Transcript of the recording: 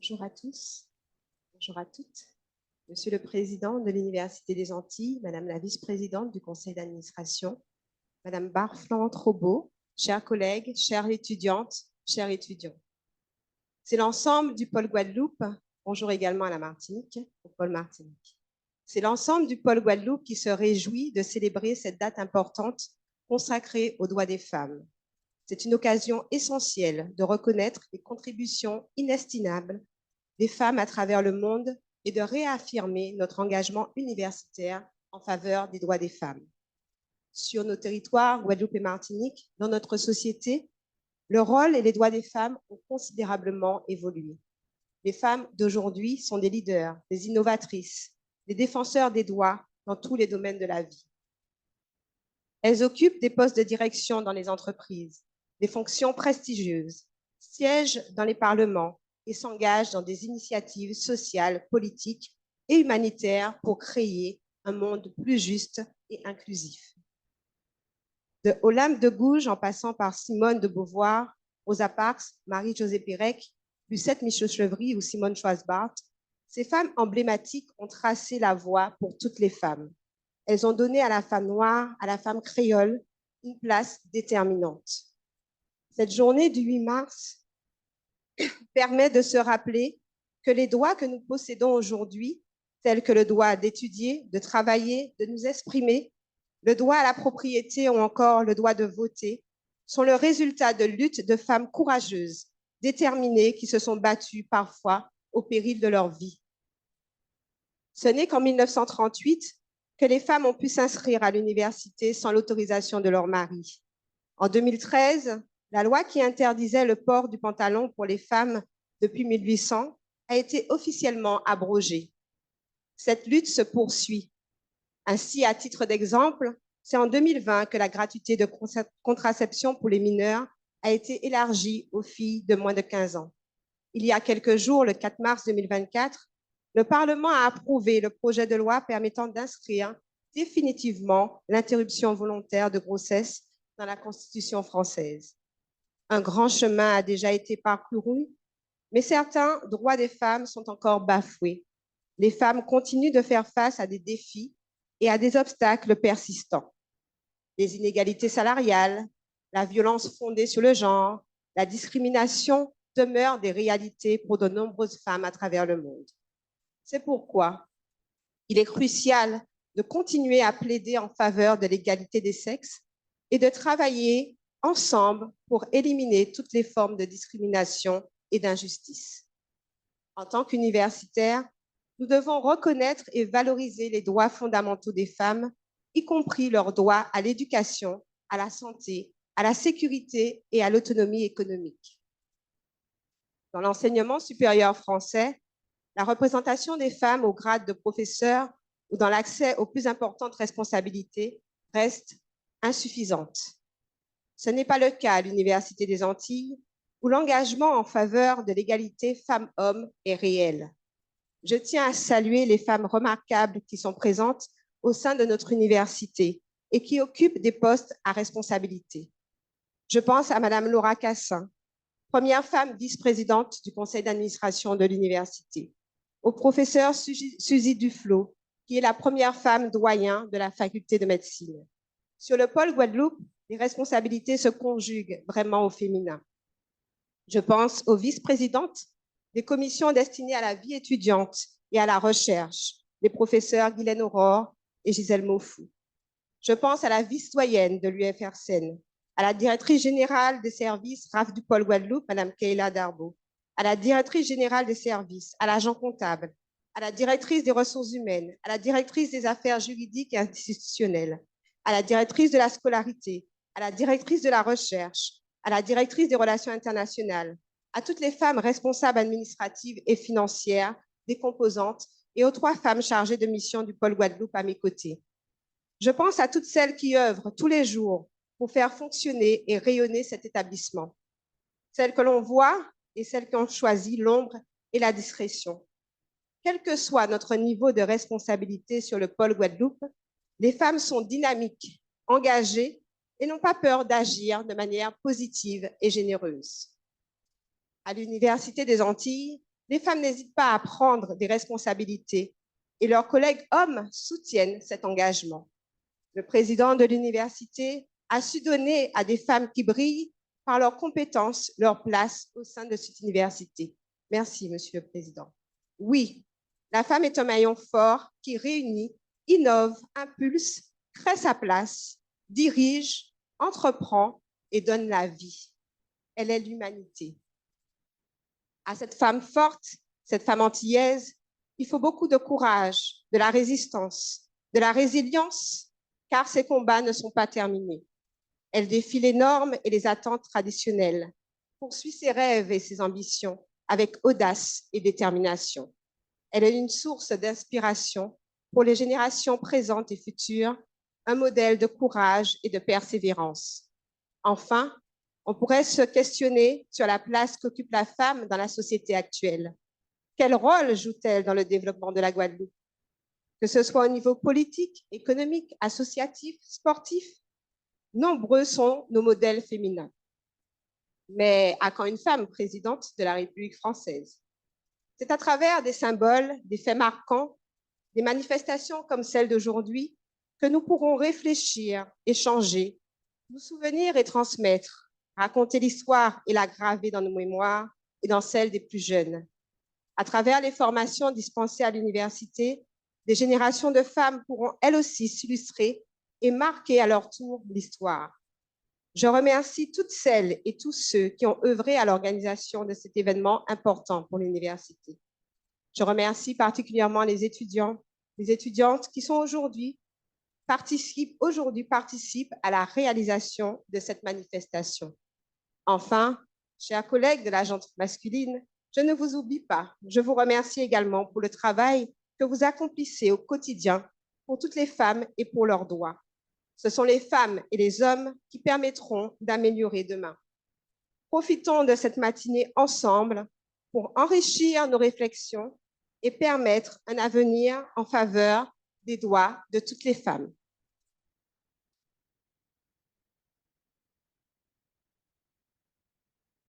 Bonjour à tous, bonjour à toutes. Monsieur le Président de l'Université des Antilles, Madame la Vice-présidente du Conseil d'administration, Madame Barflan Trobo, chers collègues, chères étudiantes, chers étudiants. C'est l'ensemble du pôle Guadeloupe, bonjour également à la Martinique, au pôle Martinique. C'est l'ensemble du pôle Guadeloupe qui se réjouit de célébrer cette date importante consacrée aux droits des femmes. C'est une occasion essentielle de reconnaître les contributions inestimables des femmes à travers le monde et de réaffirmer notre engagement universitaire en faveur des droits des femmes. Sur nos territoires, Guadeloupe et Martinique, dans notre société, le rôle et les droits des femmes ont considérablement évolué. Les femmes d'aujourd'hui sont des leaders, des innovatrices, des défenseurs des droits dans tous les domaines de la vie. Elles occupent des postes de direction dans les entreprises, des fonctions prestigieuses, siègent dans les parlements et s'engagent dans des initiatives sociales, politiques et humanitaires pour créer un monde plus juste et inclusif. De Olympe de Gouges, en passant par Simone de Beauvoir, Rosa Parks, Marie-Josée Pérec, Lucette Michaud-Chevry ou Simone Schwarzbart, ces femmes emblématiques ont tracé la voie pour toutes les femmes. Elles ont donné à la femme noire, à la femme créole, une place déterminante. Cette journée du 8 mars permet de se rappeler que les droits que nous possédons aujourd'hui, tels que le droit d'étudier, de travailler, de nous exprimer, le droit à la propriété ou encore le droit de voter, sont le résultat de luttes de femmes courageuses, déterminées, qui se sont battues parfois au péril de leur vie. Ce n'est qu'en 1938 que les femmes ont pu s'inscrire à l'université sans l'autorisation de leur mari. En 2013, la loi qui interdisait le port du pantalon pour les femmes depuis 1800 a été officiellement abrogée. Cette lutte se poursuit. Ainsi, à titre d'exemple, c'est en 2020 que la gratuité de contraception pour les mineurs a été élargie aux filles de moins de 15 ans. Il y a quelques jours, le 4 mars 2024, le Parlement a approuvé le projet de loi permettant d'inscrire définitivement l'interruption volontaire de grossesse dans la Constitution française. Un grand chemin a déjà été parcouru, mais certains droits des femmes sont encore bafoués. Les femmes continuent de faire face à des défis et à des obstacles persistants. Les inégalités salariales, la violence fondée sur le genre, la discrimination demeurent des réalités pour de nombreuses femmes à travers le monde. C'est pourquoi il est crucial de continuer à plaider en faveur de l'égalité des sexes et de travailler ensemble pour éliminer toutes les formes de discrimination et d'injustice. En tant qu'universitaires, nous devons reconnaître et valoriser les droits fondamentaux des femmes, y compris leur droit à l'éducation, à la santé, à la sécurité et à l'autonomie économique. Dans l'enseignement supérieur français, la représentation des femmes au grade de professeur ou dans l'accès aux plus importantes responsabilités reste insuffisante. Ce n'est pas le cas à l'Université des Antilles, où l'engagement en faveur de l'égalité femmes-hommes est réel. Je tiens à saluer les femmes remarquables qui sont présentes au sein de notre université et qui occupent des postes à responsabilité. Je pense à Madame Laura Cassin, première femme vice-présidente du conseil d'administration de l'université, au professeur Suzy Duflo, qui est la première femme doyen de la faculté de médecine. Sur le pôle Guadeloupe, les responsabilités se conjuguent vraiment au féminin. Je pense aux vice-présidentes des commissions destinées à la vie étudiante et à la recherche, les professeurs Guylaine Aurore et Gisèle Maufou. Je pense à la vice-doyenne de l'UFRCN, à la directrice générale des services RAF du pôle Guadeloupe, Mme Kayla Darbo, à la directrice générale des services, à l'agent comptable, à la directrice des ressources humaines, à la directrice des affaires juridiques et institutionnelles, à la directrice de la scolarité, à la directrice de la recherche, à la directrice des relations internationales, à toutes les femmes responsables administratives et financières, des composantes, et aux 3 femmes chargées de mission du pôle Guadeloupe à mes côtés. Je pense à toutes celles qui œuvrent tous les jours pour faire fonctionner et rayonner cet établissement. Celles que l'on voit et celles qui ont choisi l'ombre et la discrétion. Quel que soit notre niveau de responsabilité sur le pôle Guadeloupe, les femmes sont dynamiques, engagées et n'ont pas peur d'agir de manière positive et généreuse. À l'Université des Antilles, les femmes n'hésitent pas à prendre des responsabilités et leurs collègues hommes soutiennent cet engagement. Le président de l'université a su donner à des femmes qui brillent par leurs compétences leur place au sein de cette université. Merci, Monsieur le Président. Oui, la femme est un maillon fort qui réunit, innove, impulse, crée sa place, dirige, entreprend et donne la vie. Elle est l'humanité. À cette femme forte, cette femme antillaise, il faut beaucoup de courage, de la résistance, de la résilience, car ces combats ne sont pas terminés. Elle défie les normes et les attentes traditionnelles, poursuit ses rêves et ses ambitions avec audace et détermination. Elle est une source d'inspiration pour les générations présentes et futures, un modèle de courage et de persévérance. Enfin, on pourrait se questionner sur la place qu'occupe la femme dans la société actuelle. Quel rôle joue-t-elle dans le développement de la Guadeloupe? Que ce soit au niveau politique, économique, associatif, sportif, nombreux sont nos modèles féminins. Mais à quand une femme présidente de la République française? C'est à travers des symboles, des faits marquants, des manifestations comme celle d'aujourd'hui que nous pourrons réfléchir, échanger, nous souvenir et transmettre, raconter l'histoire et la graver dans nos mémoires et dans celles des plus jeunes. À travers les formations dispensées à l'université, des générations de femmes pourront elles aussi s'illustrer et marquer à leur tour l'histoire. Je remercie toutes celles et tous ceux qui ont œuvré à l'organisation de cet événement important pour l'université. Je remercie particulièrement les étudiants, les étudiantes qui participent à la réalisation de cette manifestation. Enfin, chers collègues de la gente masculine, je ne vous oublie pas. Je vous remercie également pour le travail que vous accomplissez au quotidien pour toutes les femmes et pour leurs droits. Ce sont les femmes et les hommes qui permettront d'améliorer demain. Profitons de cette matinée ensemble pour enrichir nos réflexions et permettre un avenir en faveur des droits de toutes les femmes.